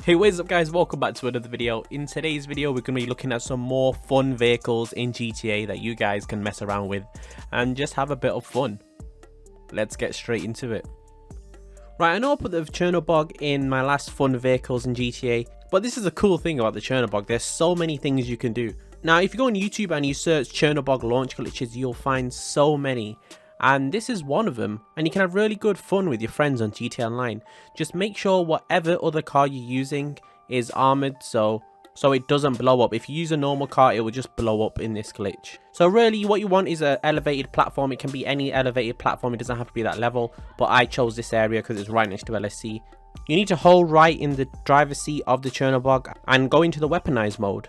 Hey, what is up guys, welcome back to another video. In today's video we're going to be looking at some more fun vehicles in GTA that you guys can mess around with and just have a bit of fun. Let's get straight into it. Right, I know I put the Chernobog in my last fun vehicles in GTA, but this is a cool thing about the Chernobog. There's so many things you can do. Now if you go on YouTube and you search Chernobog launch glitches, you'll find so many. And this is one of them, and you can have really good fun with your friends on GTA Online. Just make sure whatever other car you're using is armored so it doesn't blow up. If you use a normal car, it will just blow up in this glitch. So really what you want is an elevated platform. It can be any elevated platform, it doesn't have to be that level, but I chose this area because it's right next to LSC. You need to hold right in the driver's seat of the Chernobog and go into the weaponized mode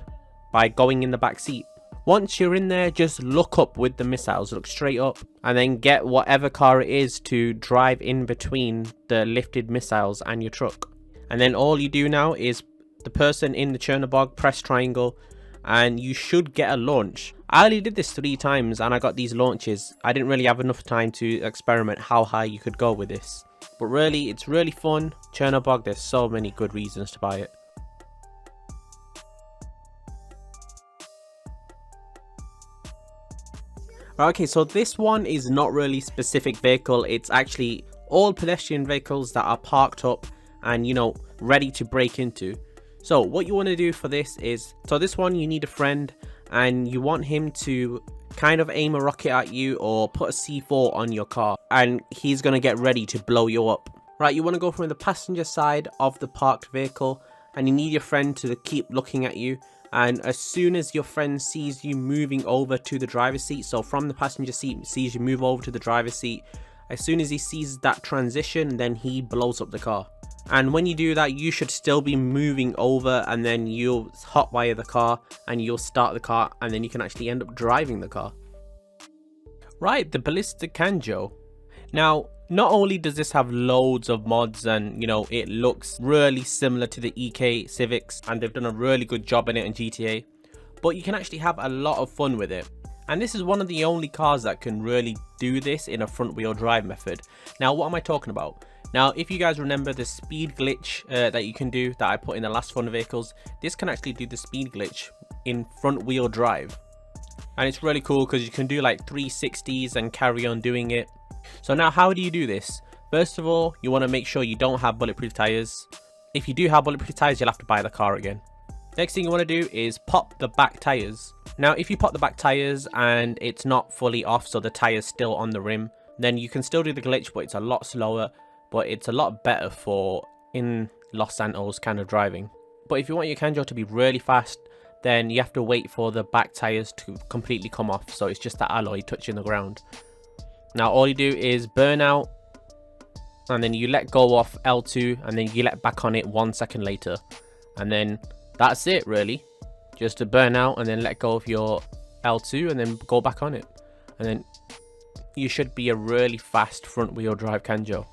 by going in the back seat. Once you're in there, just look up with the missiles, look straight up, and then get whatever car it is to drive in between the lifted missiles and your truck. And then all you do now is the person in the Chernobog, press triangle, and you should get a launch. I only did this 3 times and I got these launches. I didn't really have enough time to experiment how high you could go with this. But really, it's really fun. Chernobog, there's so many good reasons to buy it. Okay, so this one is not really specific vehicle. It's actually all pedestrian vehicles that are parked up and, you know, ready to break into. So what you want to do for this is, so this one you need a friend and you want him to kind of aim a rocket at you or put a C4 on your car, and he's going to get ready to blow you up. Right, you want to go from the passenger side of the parked vehicle and you need your friend to keep looking at you. And as soon as your friend sees you moving over to the driver's seat, so from the passenger seat sees you move over to the driver's seat, as soon as he sees that transition, then he blows up the car. And when you do that, you should still be moving over, and then you'll hotwire the car and you'll start the car, and then you can actually end up driving the car. Right, the ballistic Kanjo. Now, not only does this have loads of mods and, you know, it looks really similar to the EK Civics and they've done a really good job in it in GTA, but you can actually have a lot of fun with it. And this is one of the only cars that can really do this in a front wheel drive method. Now, what am I talking about? Now, if you guys remember the speed glitch that you can do that I put in the last fun vehicles, this can actually do the speed glitch in front wheel drive. And it's really cool because you can do like 360s and carry on doing it. So now how do you do this? First of all, you want to make sure you don't have bulletproof tires. If you do have bulletproof tires, you'll have to buy the car again. Next thing you want to do is pop the back tires. Now if you pop the back tires and it's not fully off, so the tire's still on the rim, then you can still do the glitch, but it's a lot slower, but it's a lot better for in Los Santos kind of driving. But if you want your Kanjo to be really fast, then you have to wait for the back tires to completely come off, so it's just the alloy touching the ground. Now all you do is burn out and then you let go off L2 and then you let back on it 1 second later, and then that's it really. Just to burn out and then let go of your L2 and then go back on it, and then you should be a really fast front wheel drive Kanjo.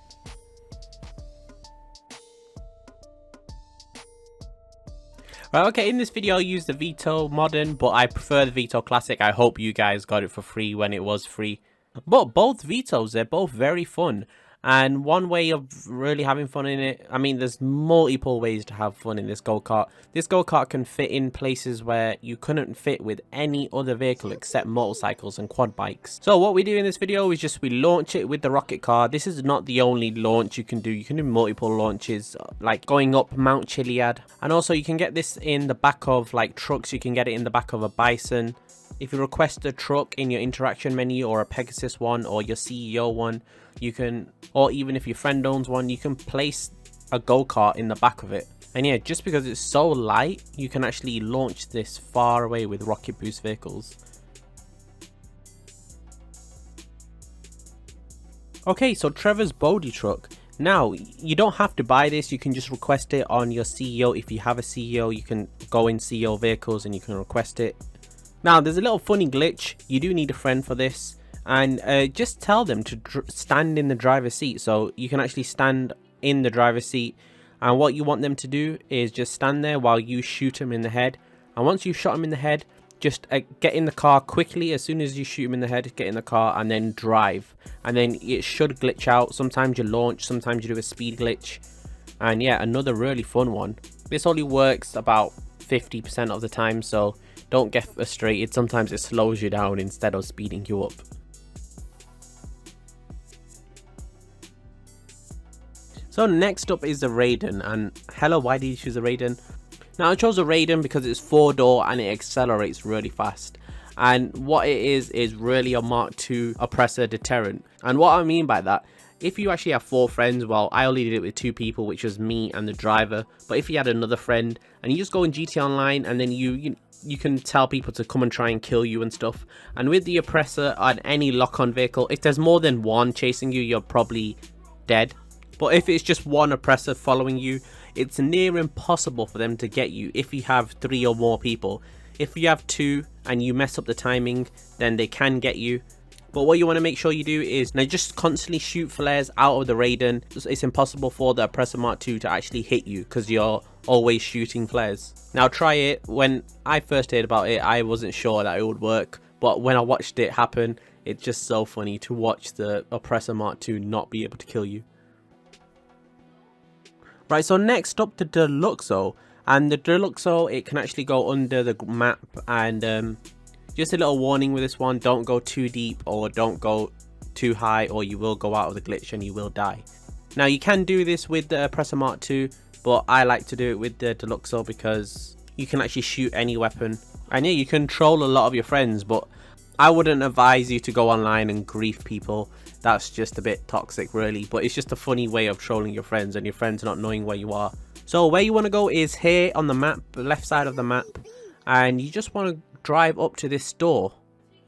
Right, okay, in this video I'll use the Vito Modern, but I prefer the Vito Classic. I hope you guys got it for free when it was free. But both Vitos, they're both very fun. And one way of really having fun in it, I mean, there's multiple ways to have fun in this go-kart. This go-kart can fit in places where you couldn't fit with any other vehicle except motorcycles and quad bikes. So what we do in this video is just we launch it with the rocket car. This is not the only launch you can do. You can do multiple launches, like going up Mount Chiliad. And also you can get this in the back of like trucks. You can get it in the back of a Bison. If you request a truck in your interaction menu or a Pegasus one or your CEO one, you can, or even if your friend owns one, you can place a go-kart in the back of it. And yeah, just because it's so light, you can actually launch this far away with rocket boost vehicles. Okay, so Trevor's Bodhi truck. Now, you don't have to buy this, you can just request it on your CEO. If you have a CEO, you can go in CEO vehicles and you can request it. Now, there's a little funny glitch. You do need a friend for this, and just tell them to stand in the driver's seat. So you can actually stand in the driver's seat, and what you want them to do is just stand there while you shoot him in the head. And once you've shot him in the head, just get in the car quickly. As soon as you shoot him in the head, get in the car and then drive, and then it should glitch out. Sometimes you launch, sometimes you do a speed glitch. And yeah, another really fun one. This only works about 50% of the time, so don't get frustrated. Sometimes it slows you down instead of speeding you up. So next up is the Raiden, and hello, why did you choose a Raiden? Now I chose a Raiden because it's 4-door and it accelerates really fast. And what it is really a Mark II oppressor deterrent. And what I mean by that, if you actually have 4 friends, well, I only did it with 2 people, which was me and the driver. But if you had another friend and you just go in GT Online and then you can tell people to come and try and kill you and stuff. And with the oppressor on any lock-on vehicle, if there's more than one chasing you, you're probably dead. But if it's just one oppressor following you, it's near impossible for them to get you if you have 3 or more people. If you have 2 and you mess up the timing, then they can get you. But what you want to make sure you do is now just constantly shoot flares out of the Raiden. It's impossible for the Oppressor Mark II to actually hit you because you're always shooting flares. Now try it. When I first heard about it, I wasn't sure that it would work. But when I watched it happen, it's just so funny to watch the Oppressor Mark II not be able to kill you. Right, so next up the Deluxo, and the Deluxo, it can actually go under the map, and just a little warning with this one, don't go too deep or don't go too high or you will go out of the glitch and you will die. Now you can do this with the Oppressor Mark II, but I like to do it with the Deluxo because you can actually shoot any weapon, and yeah, you control a lot of your friends, but I wouldn't advise you to go online and grief people. That's just a bit toxic really, but it's just a funny way of trolling your friends and your friends not knowing where you are. So where you want to go is here on the map, the left side of the map, and you just want to drive up to this store.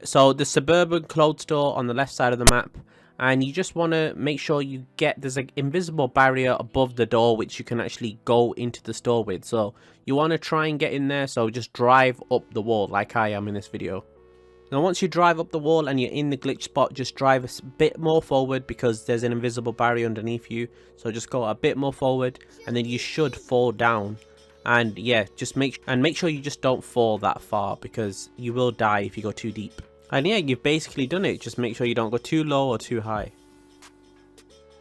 So the suburban clothes store on the left side of the map, and you just want to make sure you get, there's an invisible barrier above the door which you can actually go into the store with. So you want to try and get in there, so just drive up the wall like I am in this video. Now once you drive up the wall and you're in the glitch spot, just drive a bit more forward because there's an invisible barrier underneath you. So just go a bit more forward and then you should fall down. And yeah, just make sure you just don't fall that far because you will die if you go too deep. And yeah, you've basically done it. Just make sure you don't go too low or too high.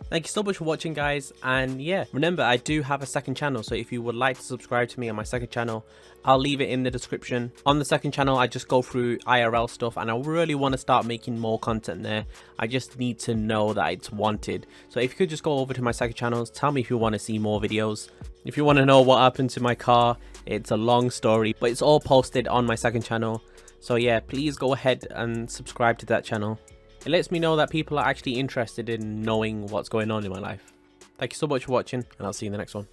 Thank you so much for watching, guys, and yeah, remember I do have a second channel, so if you would like to subscribe to me on my second channel, I'll leave it in the description. On the second channel I just go through IRL stuff, and I really want to start making more content there. I just need to know that it's wanted, so if you could just go over to my second channel, tell me if you want to see more videos. If you want to know what happened to my car, it's a long story, but it's all posted on my second channel. So yeah, please go ahead and subscribe to that channel. It lets me know that people are actually interested in knowing what's going on in my life. Thank you so much for watching, and I'll see you in the next one.